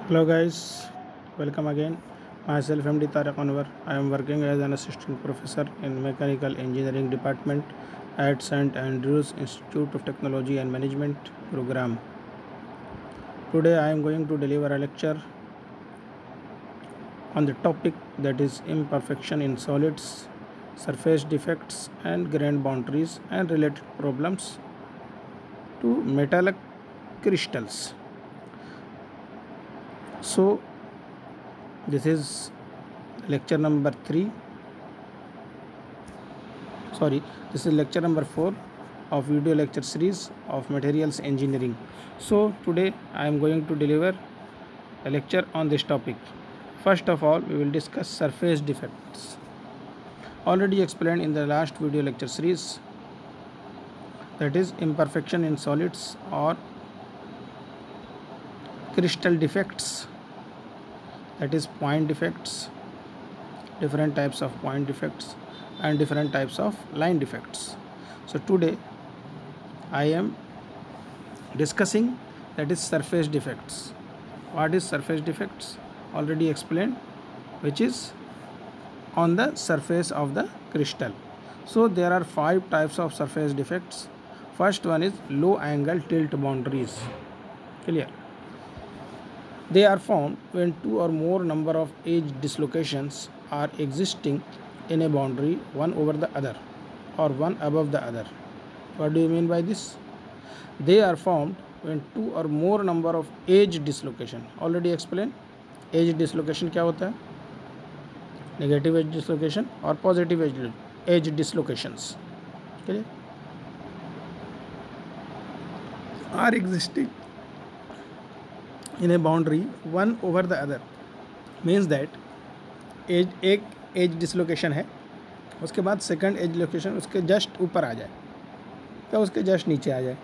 Hello guys, welcome again. Myself MD Tariq Anwar. I am working as an assistant professor in Mechanical Engineering Department at St. Andrews Institute of Technology and Management program. Today I am going to deliver a lecture on the topic that is imperfection in solids, surface defects and grain boundaries and related problems to metallic crystals. So this is lecture number 3. This is lecture number 4 of video lecture series of materials engineering. So today I am going to deliver a lecture on this topic. First of all, we will discuss surface defects. Already explained in the last video lecture series, that is imperfection in solids or crystal defects, that is point defects, different types of point defects and different types of line defects. So today I am discussing that is surface defects. What is surface defects? Already explained, which is on the surface of the crystal. So there are 5 types of surface defects. First one is low angle tilt boundaries. Clear? They are found when 2 or more number of edge dislocations are existing in a boundary, one over the other or one above the other. What do you mean by this? They are formed when 2 or more number of edge dislocation. Already explained. Edge dislocation क्या होता है? Negative edge dislocation और positive edge dislocations. Clear? Are existing in a boundary one over the other, means that एक edge dislocation है, उसके बाद second edge location उसके just ऊपर आ जाए या उसके जस्ट नीचे आ जाए.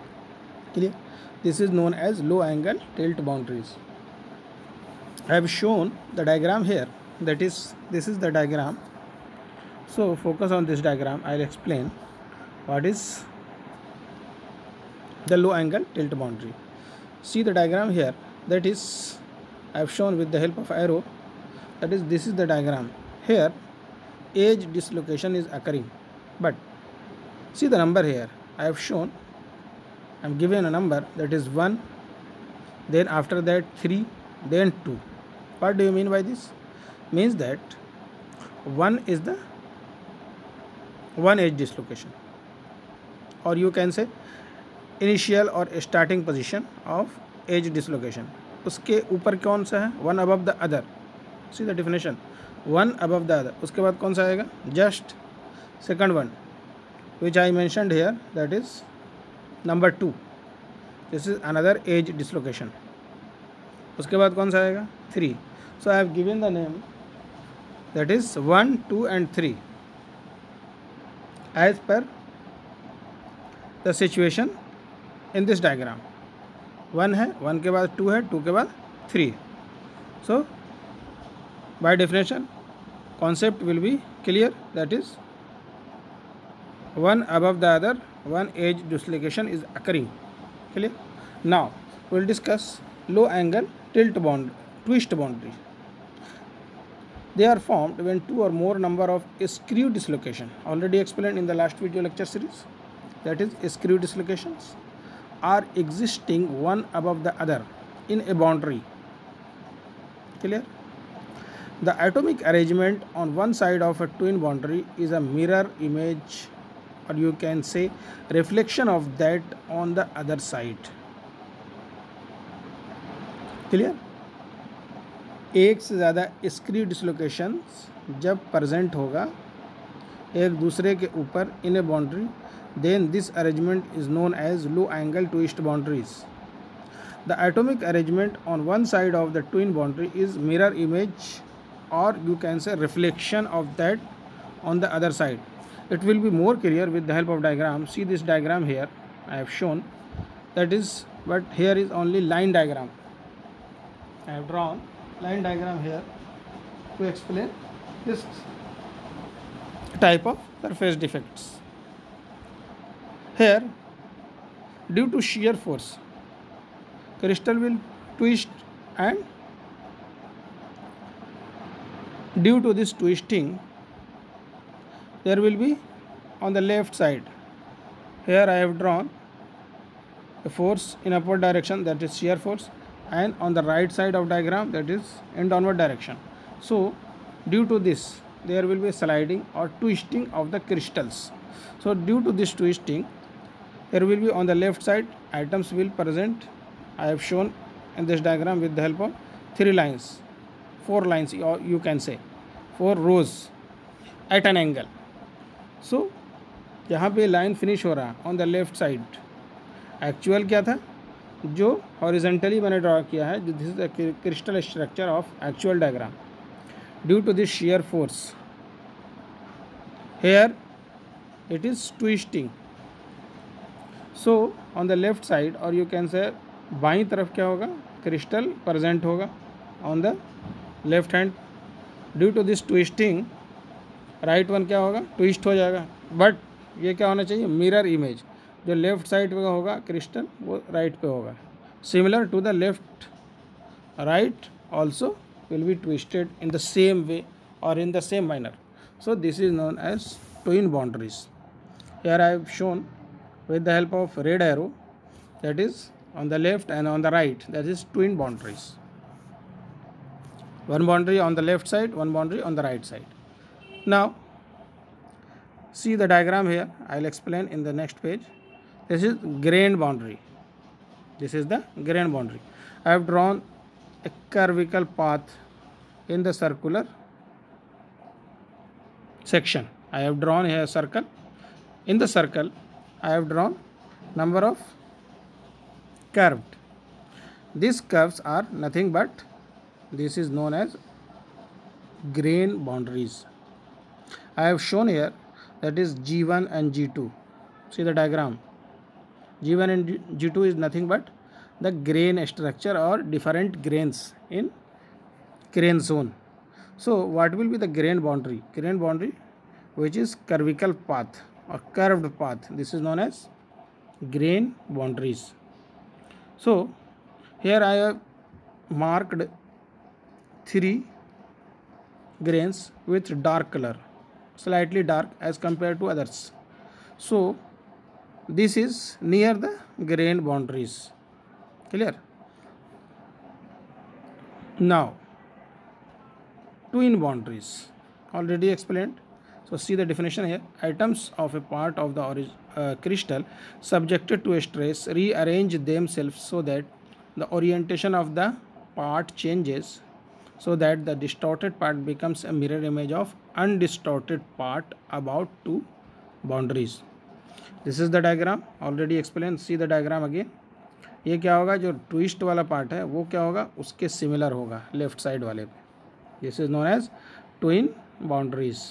Clear? This is known as low angle tilt boundaries. I have shown the diagram here, that is this is the diagram. So focus on this diagram. I will explain what is the low angle tilt boundary. See the diagram here, that is I have shown with the help of arrow, that is this is the diagram. Here edge dislocation is occurring, but see the number here. I have shown, I am given a number, that is 1, then after that 3, then 2. What do you mean by this? Means that 1 is the one edge dislocation, or you can say initial और starting position of edge dislocation. उसके ऊपर कौन सा है? One above the other. See the definition, one above the other. उसके बाद कौन सा आएगा? Just second one which I mentioned here, that is number 2. This is another edge dislocation. उसके बाद कौन सा आएगा? 3. So I have given the name, that is 1, 2 and 3 as per the situation in this diagram. 1 है, 1 के बाद 2 है, 2 के बाद 3. So by definition concept will be clear, that is one above the other, one edge dislocation is occurring. Clear? Now we will discuss low angle twist boundary. They are formed when 2 or more number of screw dislocation, already explained in the last video lecture series, that is screw dislocations, are existing one above the other in a boundary. Clear? The atomic arrangement on one side of a twin boundary is a mirror image, or you can say reflection of that on the other side. Clear? एक से ज़्यादा screw डिसलोकेशंस जब present होगा एक दूसरे के ऊपर इन ए boundary, then this arrangement is known as low angle twist boundaries. The atomic arrangement on one side of the twin boundary is mirror image, or you can say reflection of that on the other side. It will be more clear with the help of diagram. See this diagram here I have shown, that is, but here is only line diagram. I have drawn line diagram here to explain this type of surface defects. Here, due to shear force, crystal will twist and Due to this twisting, there will be on the left side, here I have drawn a force in upward direction, that is shear force, and on the right side of diagram, that is in downward direction. So due to this, there will be sliding or twisting of the crystals. So due to this twisting, there will be on the left side atoms will present. I have shown in this diagram with the help of 3 lines, 4 lines, or you can say 4 rows at an angle. So यहाँ पे line finish हो रहा on the left side, actual क्या था जो horizontally मैंने draw किया है, this is the crystal structure of actual diagram. Due to this shear force, here it is twisting. So on the left side, or you can say बाईं तरफ क्या होगा, क्रिस्टल प्रेजेंट होगा on the left hand. Due to this twisting, right one क्या होगा, twist हो जाएगा. But ये क्या होना चाहिए, मिरर इमेज, जो लेफ्ट साइड पे होगा क्रिस्टल वो राइट पे होगा. Similar to the left, right also will be twisted in the same way और in the same manner. So this is known as twin boundaries. Here I have shown with the help of red arrow, that is on the left and on the right, that is twin boundaries. One boundary on the left side, one boundary on the right side. Now see the diagram here, I will explain in the next page. This is grain boundary. This is the grain boundary. I have drawn a curvical path in the circular section. I have drawn here a circle. In the circle I have drawn number of curved. These curves are nothing but, this is known as grain boundaries. I have shown here that is G1 and G2. See the diagram. G1 and G2 is nothing but the grain structure or different grains in grain zone. So what will be the grain boundary? Grain boundary which is curvical path or curved path, this is known as grain boundaries. So here I have marked 3 grains with dark color, slightly dark as compared to others. So this is near the grain boundaries. Clear? Now twin boundaries already explained. So see the definition here. Atoms of a part of the crystal subjected to stress rearrange themselves so that the orientation of the part changes, so that the distorted part becomes a mirror image of undistorted part about two boundaries. This is the diagram already explained. See the diagram again. ये क्या होगा, जो twist वाला part है वो क्या होगा, उसके सिमिलर होगा लेफ्ट साइड वाले पे. This is known as twin boundaries.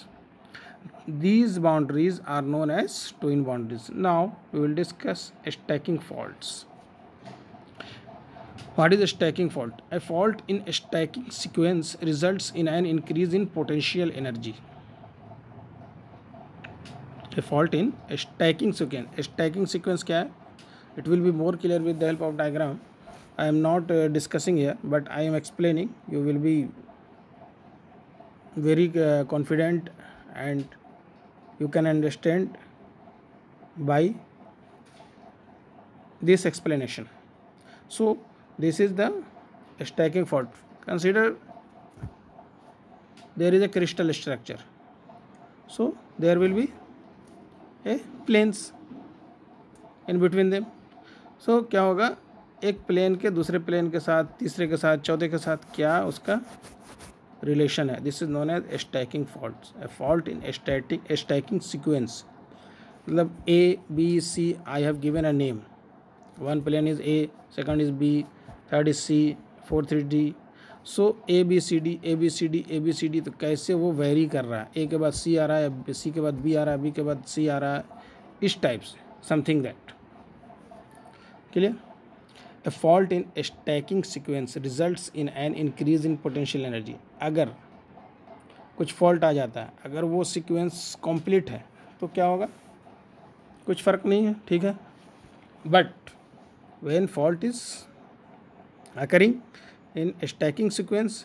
These boundaries are known as twin boundaries. Now we will discuss stacking faults. What is a stacking fault? A fault in a stacking sequence results in an increase in potential energy. A fault in a stacking sequence. A stacking sequence क्या है? It will be more clear with the help of diagram. I am not discussing here, but I am explaining. You will be very confident and you can understand by this explanation. So this is the stacking fault. Consider there is a crystal structure, so there will be a planes in between them. So क्या होगा, एक plane के दूसरे plane के साथ, तीसरे के साथ, चौथे के साथ क्या उसका रिलेशन है. This is known as stacking fault. A fault in stacking sequence, मतलब A B C, I have given a name. One plane is A, second is B, third is C, fourth is D. So A B C D, A B C D, A B C D, तो कैसे वो very कर रहा है, ए के बाद सी आ रहा है, सी के बाद बी आ रहा है, बी के बाद सी आ रहा है, इस टाइप से, something that. Clear? A fault in a stacking sequence results in an increase in potential energy. अगर कुछ फॉल्ट आ जाता है, अगर वो सीक्वेंस कंप्लीट है तो क्या होगा, कुछ फ़र्क नहीं है, ठीक है. But when fault is occurring in a stacking sequence,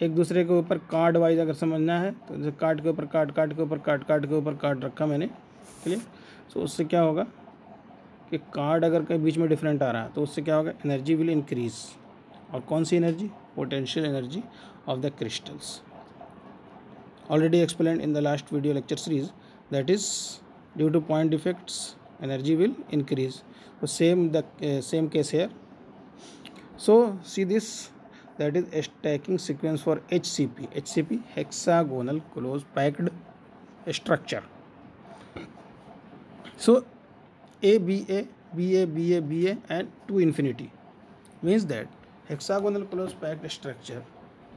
एक दूसरे के ऊपर कार्ड वाइज अगर समझना है तो जैसे कार्ड के ऊपर कार्ड, कार्ड के ऊपर कार्ड, कार्ड के ऊपर कार्ड रखा मैंने, क्लियर। सो उससे क्या होगा कि कार्ड अगर कहीं बीच में डिफरेंट आ रहा है तो उससे क्या होगा, एनर्जी विल इंक्रीज। और कौन सी energy, potential energy of the crystals, already explained in the last video lecture series, that is due to point defects energy will increase. So same case here. So see this, that is a stacking sequence for HCP hexagonal close packed structure. So ABA BA and to infinity means that hexagonal close packed structure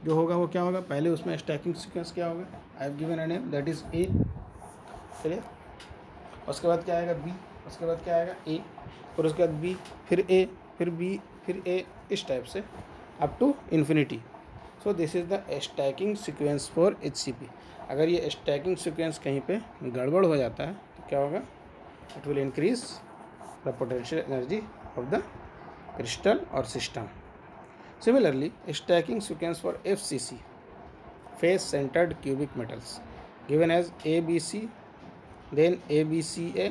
जो होगा वो क्या होगा, पहले उसमें stacking sequence क्या होगा, आई have given a name that is a, चलिए। उसके बाद क्या आएगा बी, उसके बाद क्या आएगा ए, और उसके बाद बी, फिर ए, फिर बी, फिर ए, इस टाइप से up to infinity. So this is the stacking sequence for HCP। अगर ये स्टैकिंग सीक्वेंस कहीं पे गड़बड़ हो जाता है तो क्या होगा, it will increase the potential energy of the crystal और system. Similarly, a stacking sequence for FCC, face-centered cubic metals, given as ABC, then ABCA,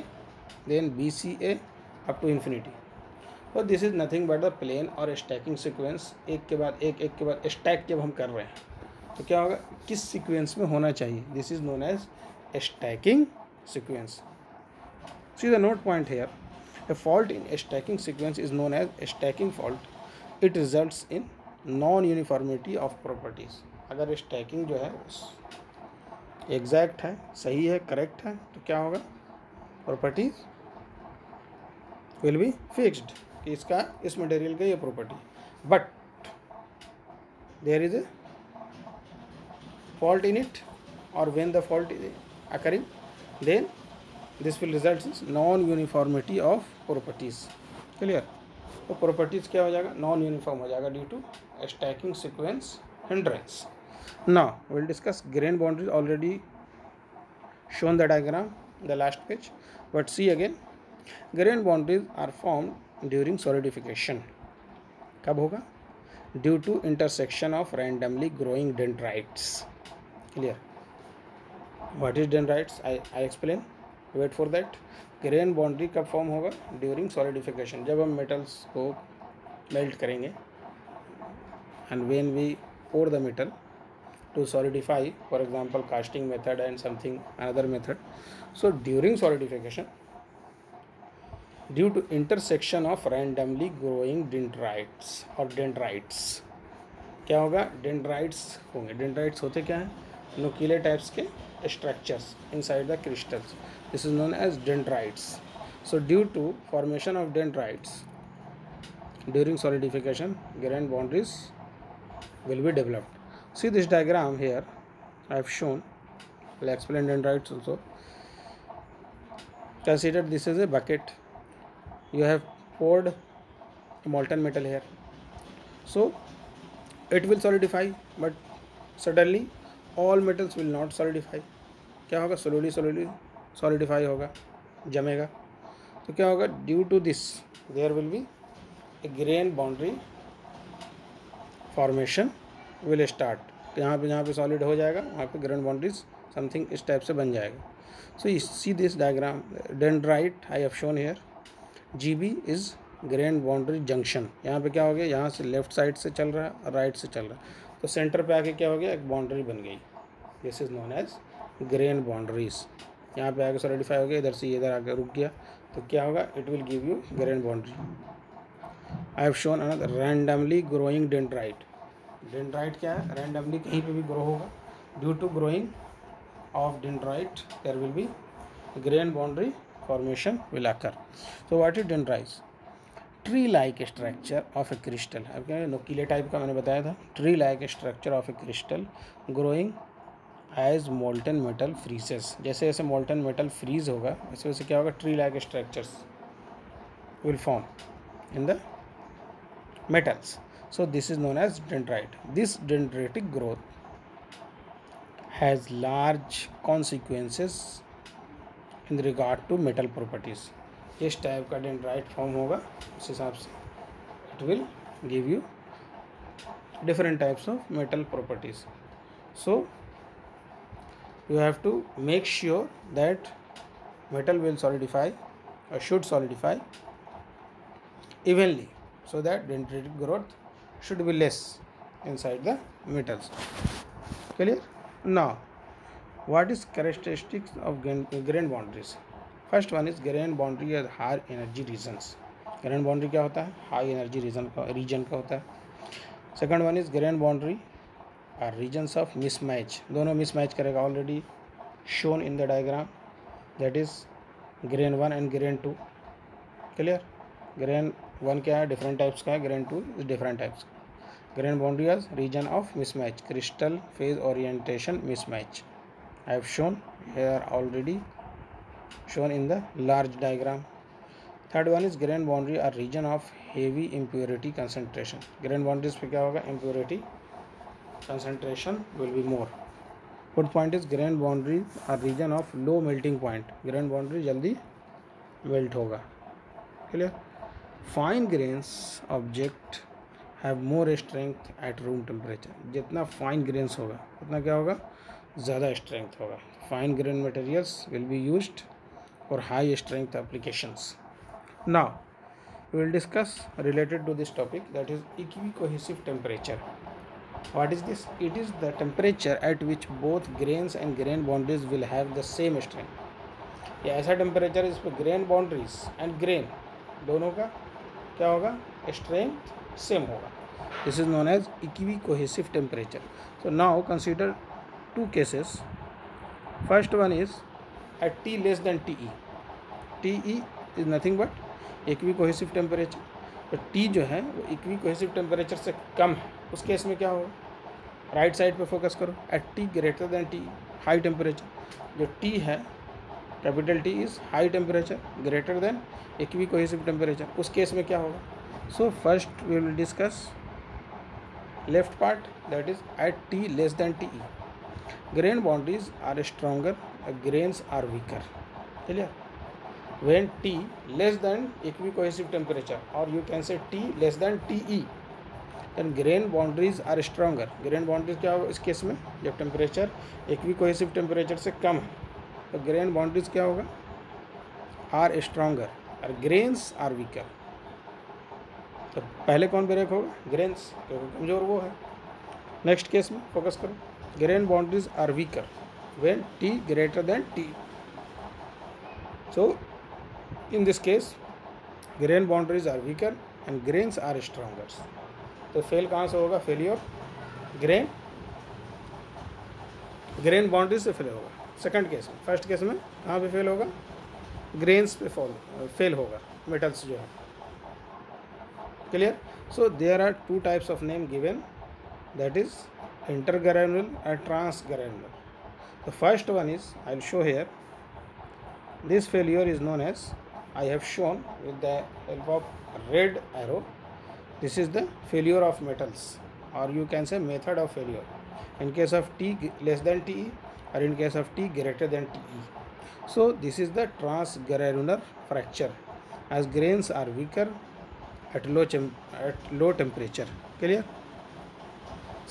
then BCA up to infinity. So this is nothing but the plane or stacking sequence, एक के बाद एक के बाद stack जब हम कर रहे हैं तो क्या होगा, किस sequence में होना चाहिए, this is known as stacking sequence. See the note point here, a fault in a stacking sequence is known as a stacking fault. It results in non uniformity of properties. अगर stacking जो है exact है, सही है, correct है, तो क्या होगा, प्रॉपर्टीज विल बी फिक्स्ड कि इसका इस मटेरियल का ये property. But there is a fault in it, और when the fault is occurring then this will result in non uniformity of properties. Clear. तो प्रॉपर्टीज़ क्या हो जाएगा, नॉन यूनिफॉर्म हो जाएगा due to stacking sequence hindrance. Now will discuss grain boundaries, already shown the diagram the last page, but see again, grain boundaries are formed during solidification. कब होगा, due to intersection of randomly growing dendrites. Clear. What is dendrites, I explain, wait for that. Grain boundary कब form होगा, during solidification, जब हम metals को melt करेंगे, and when we pour the metal to solidify, for example casting method and something another method. So during solidification, due to intersection of randomly growing dendrites or dendrites, क्या होगा, dendrites होंगे। Dendrites होते क्या हैं, नुकीले types के structures inside the crystals, this is known as dendrites. So due to formation of dendrites during solidification, grain boundaries will be developed. See this diagram here I have shown, I will explain dendrites also. Consider this is a bucket, you have poured a molten metal here, so it will solidify, but suddenly all metals will not solidify. क्या होगा, slowly solidify होगा, जमेगा। तो क्या होगा, due to this there will be a grain boundary formation will start. यहाँ पे solid हो जाएगा, वहाँ पे ग्रेन बाउंड्रीज समथिंग इस टाइप से बन जाएगा। So you see this diagram, dendrite I have shown here, GB is grain boundary junction. यहाँ पे क्या हो गया, यहाँ से लेफ्ट साइड से चल रहा है और राइट से चल रहा है, तो सेंटर पे आके क्या हो गया, एक बाउंड्री बन गई, this is known as grain boundaries. यहाँ पे आके सॉलिडिफाई हो गया, इधर से इधर आके रुक गया, तो क्या होगा, it will give you grain boundary. I have shown another randomly growing dendrite. Dendrite क्या है, रैंडमली कहीं पे भी ग्रो होगा, due to growing of dendrite there will be grain boundary formation will occur. So what is dendrites, tree like structure of a crystal. अब क्या है, नुकीले टाइप का मैंने बताया था, tree like structure of a crystal growing as molten metal freezes. जैसे जैसे मोल्टन मेटल फ्रीज होगा वैसे वैसे क्या होगा, tree like structures will form in the metals. So this is known as dendrite. This dendritic growth has large consequences in regard to metal properties. इस type का dendrite form होगा, उस हिसाब से it will give you different types of metal properties. So you have to make sure that metal will solidify or should solidify evenly, so that dendritic growth should be less inside the metals. Clear? Now, what is characteristics of grain boundaries? First one is grain boundary at high energy regions. Grain boundary क्या होता है? High energy region का होता है. Second one is grain boundary are regions of mismatch. दोनों mismatch करेगा, already shown in the diagram. That is grain 1 and grain 2. Clear? Grain 1 क्या है? डिफरेंट टाइप्स का है. Grain 2 is different types. Grain boundary as region of mismatch, crystal phase orientation mismatch. I have shown here already, shown in the large diagram. Third one is grain boundary or region of heavy impurity concentration. Grain boundaries पे क्या होगा? Impurity concentration will be more. Fourth point is grain boundary or region of low melting point. Grain boundary जल्दी melt होगा. Clear? Fine grains object have more strength at room temperature. जितना fine grains होगा उतना क्या होगा? ज़्यादा strength होगा. Fine grain materials will be used for high strength applications. Now we will discuss related to this topic, that is equicohesive temperature. What is this? It is the temperature at which both grains and grain boundaries will have the same strength. ये ऐसा temperature इस पर grain boundaries and grain दोनों का क्या होगा? Strength same होगा. This is known as equicohesive temperature. So now consider two cases. First one is at T less than TE. TE is nothing but equicohesive temperature. तो T जो है वो equicohesive temperature से कम है. उस केस में क्या होगा? राइट साइड पे फोकस करो. At T greater than TE, high temperature. जो T है capital T is high temperature greater than equicohesive temperature. उस केस में क्या होगा? So first we will discuss left part, that is at T less than TE. Grain boundaries are stronger, grains are weaker. Clear? When T less than equicohesive temperature, or you can say T less than TE, then grain boundaries are stronger. Grain boundaries क्या होगा इस case में? जब temperature equicohesive temperature से कम है तो grain boundaries क्या होगा? are stronger और grains are weaker. तो पहले कौन ब्रेक होगा? grains, क्योंकि कमज़ोर वो है. नेक्स्ट केस में फोकस करो. Grain boundaries are weaker when T greater than T. So in this case grain boundaries are weaker and grains are stronger. तो फेल कहाँ से होगा? फेलियर ग्रेन बाउंड्रीज से फेल होगा. सेकंड केस में. First case में कहाँ पे फेल होगा? ग्रेन्स पे फेल होगा, मेटल्स जो है. Clear? So there are two types of name given, that is intergranular and transgranular. The first one is, I will show here. This failure is known as, I have shown with the help of red arrow. This is the failure of metals, or you can say method of failure in case of T less than TE or in case of T greater than TE. So this is the transgranular fracture, as grains are weaker at low temperature. Clear?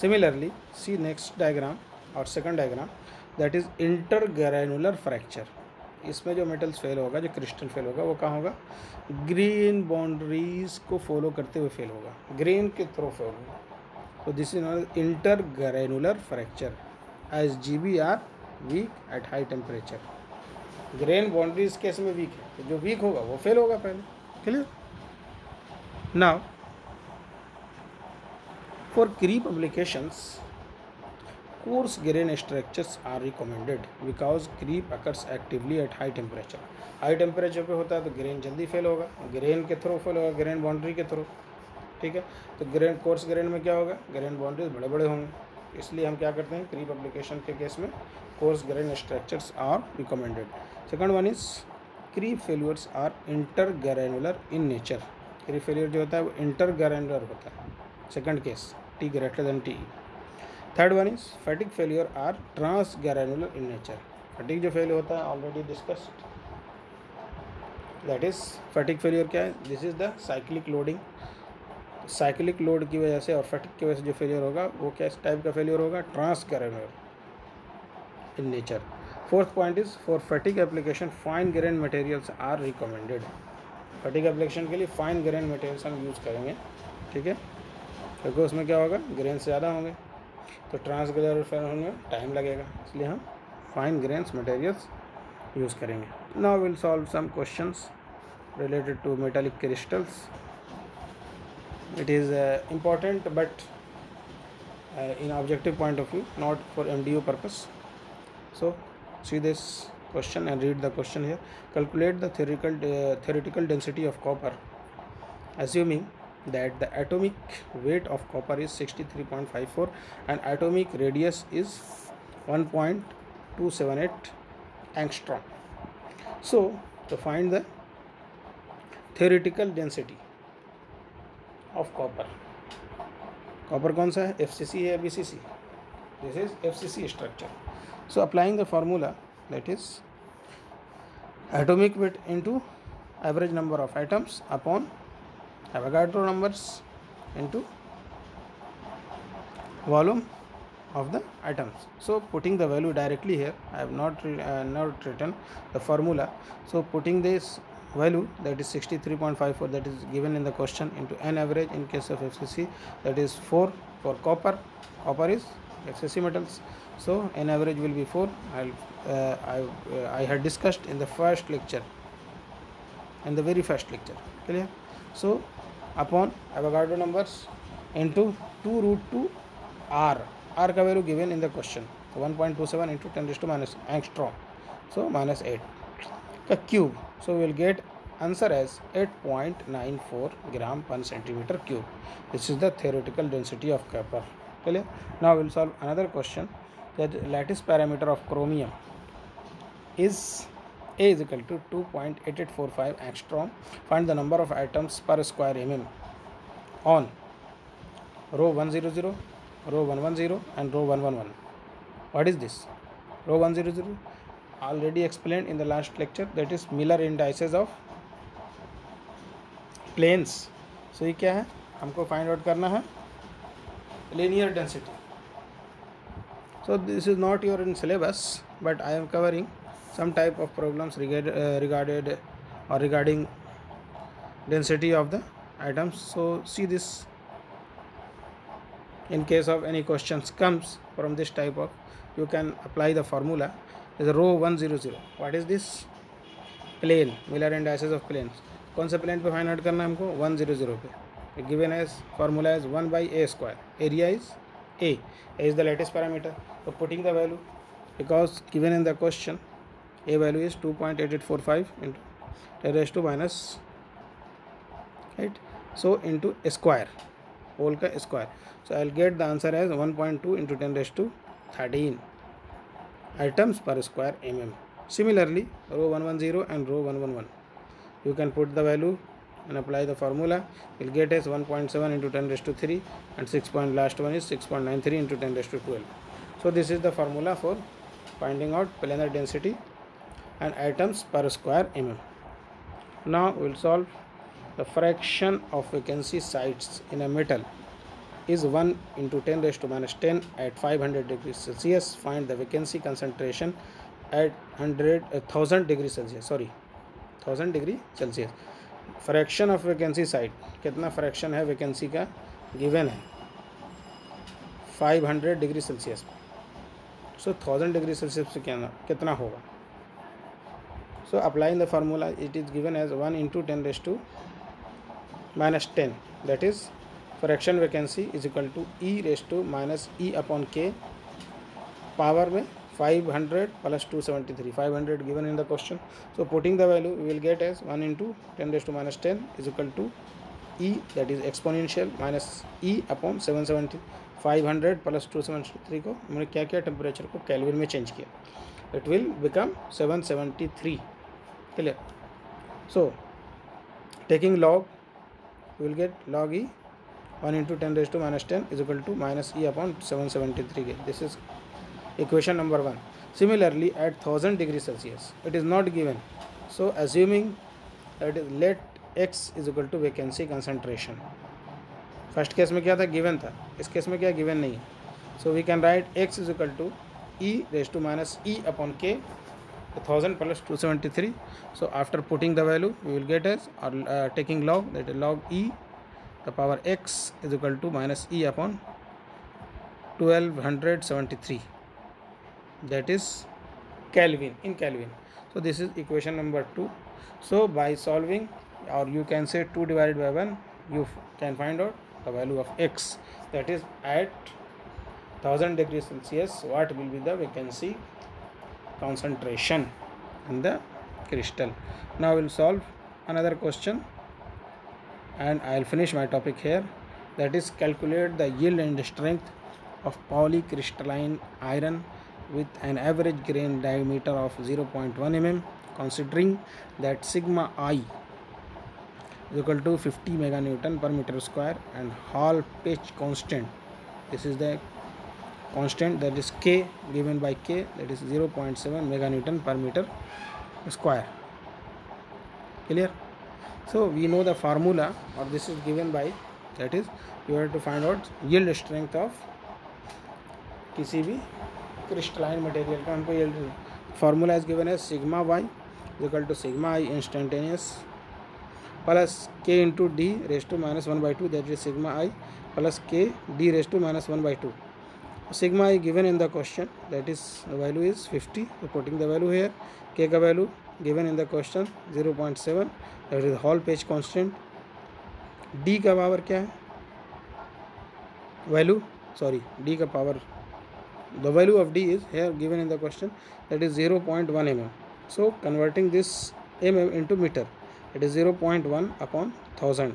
Similarly, see next diagram और second diagram, that is intergranular fracture. इसमें जो metals fail होगा, जो crystal fail होगा, वो कहाँ होगा? Grain boundaries को फॉलो करते हुए फेल होगा, ग्रेन के थ्रू फेल होगा. तो this is not intergranular fracture, as GB are weak at high temperature. Grain boundaries case में वीक है, तो जो वीक होगा वो फेल होगा पहले. Clear? Now for creep applications, coarse grain structures are recommended because creep occurs actively at high temperature. High temperature पे होता है तो ग्रेन जल्दी फेल होगा, ग्रेन के थ्रू फेल होगा, ग्रेन बाउंड्री के थ्रू. ठीक है? तो ग्रेन कोर्स ग्रेन में क्या होगा? ग्रेन बाउंड्रीज बड़े बड़े होंगे. इसलिए हम क्या करते हैं? क्रीप एप्लीकेशन के केस में coarse grain structures are recommended. Second one is creep failures are intergranular in nature. Creep failure जो होता है वो इंटरग्रेनुलर होता है. Second case T greater than TE. Third one is fatigue failure are transgranular in nature. Fatigue जो fail होता है already discussed, that is fatigue failure क्या है? This is the cyclic loading cyclic load की वजह से और फैटिक की वजह से जो फेलियर होगा वो किस टाइप का फेलियर होगा, transgranular in nature. Fourth point is for fatigue application fine grain materials are recommended. Fatigue application के लिए फाइन ग्रेन मटेरियल्स हम यूज़ करेंगे, ठीक है, क्योंकि उसमें क्या होगा, ग्रेन ज़्यादा होंगे, तो ट्रांसग्रेनुलर फेल होने में टाइम लगेगा, इसलिए हम फाइन ग्रेन्स मटेरियल्स यूज़ करेंगे। Now will solve some questions related to metallic crystals. It is important, but in objective point of view, not for MDO purpose. So see this question and read the question here. Calculate the theoretical density of copper, assuming that the atomic weight of copper is 63.54 and atomic radius is 1.278 angstrom. So to find the theoretical density of copper, copper कौन सा है, FCC है, BCC, this is FCC structure. So applying the formula, that is atomic weight into average number of atoms upon Avogadro numbers into volume of the atoms. So putting the value directly here, I have not written the formula. So putting this value, that is 63.54, that is given in the question, into n average in case of FCC, that is 4 for copper. Copper is FCC metals, so n average will be 4. I had discussed in the first lecture, in the very first lecture, clear. So upon Avogadro numbers into 2 root 2 r का value given in the question, 1.27 into 10 raised to minus angstrom, so minus 8 का cube, so we will get answer as 8.94 gram per centimeter cube. This is the theoretical density of copper, clear. Now we will solve another question, that lattice parameter of chromium is A is equal to 2.8845 angstrom. Find the number of atoms per square mm on row 100, row 110 and row 111. What is this? Row 100 already explained in the last lecture, that is Miller indices of planes. So ये क्या है, हमको find out करना है linear density. So this is not your in syllabus, but I am covering some type of problems regarding density of the atoms. So see this, in case of any questions comes from this type of, you can apply the formula. Is row 100. What is this? Plane, Miller indices of planes. कौन से plane पे find out करना है हमको, 100 पे. Given as formula is 1 by a square. Area is a is the lattice parameter. So putting the value, because given in the question a value is 2.8845 into 10 raised to minus 8, so into a square, whole का square. So I will get the answer as 1.2 into 10 raised to 13 atoms per square mm. Similarly, row 110 and row 111, you can put the value and apply the formula. You will get as 1.7 into 10 raised to 3 and 6. Last one is 6.93 into 10 raised to 12. So this is the formula for finding out planar density and atoms per square mm. Now we will solve the fraction of vacancy sites in a metal is 1 into 10 raised to minus 10 at 500 degrees Celsius. Find the vacancy concentration at 1000 degrees Celsius. Sorry, 1000 degree Celsius. Fraction of vacancy site, कितना fraction है vacancy का, given है 500 degree Celsius. So 1000 degree Celsius से कितना होगा. So applying the formula, it is given as 1 into 10 raised to minus 10, that is fraction vacancy is equal to E raised to minus E upon K, power में 500 plus 273, 500 given in the question. So putting the value, we will get as 1 into 10 raised to minus 10 is equal to E, that is exponential, minus E upon 770. 500 plus 273 को मैंने क्या किया, temperature को kelvin में change किया, it will become 773. Clear. So taking log, we will get log E 1 into 10 raised to minus 10 is equal to minus E upon 773. This is equation number 1. Similarly, at 1000 degrees Celsius, it is not given. So assuming that is let x is equal to vacancy concentration, first case में क्या था, given था, इस case में क्या given नहीं है. So we can write x is equal to e raised to minus e upon k 1000 plus 273. So after putting the value we will get as, or taking log, that is log e the power x is equal to minus e upon 1273, that is Kelvin, in Kelvin. So this is equation number 2. So by solving, or you can say 2 divided by 1, you can find out the value of x, that is at 1000 degrees Celsius what will be the vacancy concentration in the crystal. Now we will solve another question and I will finish my topic here, that is calculate the yield and strength of polycrystalline iron with an average grain diameter of 0.1 mm, considering that sigma I is equal to 50 meganewton per meter square and Hall pitch constant, this is the constant, that is k, given by k, that is 0.7 meganewton per meter square. Clear? So we know the formula, or this is given by, that is you have to find out yield strength of किसी भी crystalline material का हमको yield formula is given as sigma y is equal to sigma I instantaneous plus k into d raised to minus 1 by 2, that is sigma I plus k d raised to minus 1 by 2. Sigma I given in the question, that is the value is 50, so putting the value here, k का value given in the question 0.7, that is Hall pitch constant. d का power क्या है, value, sorry, d का power, the value of d is here given in the question, that is 0.1 mm. So converting this mm into meter, it is 0.1 upon 1000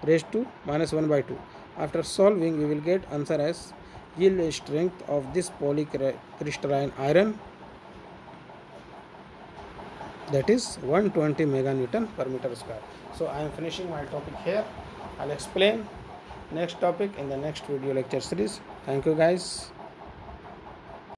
raised to minus 1 by 2. After solving we will get answer as yield strength of this polycrystalline iron, that is 120 meganewton per meter square. So I am finishing my topic here. I'll explain next topic in the next video lecture series. Thank you guys.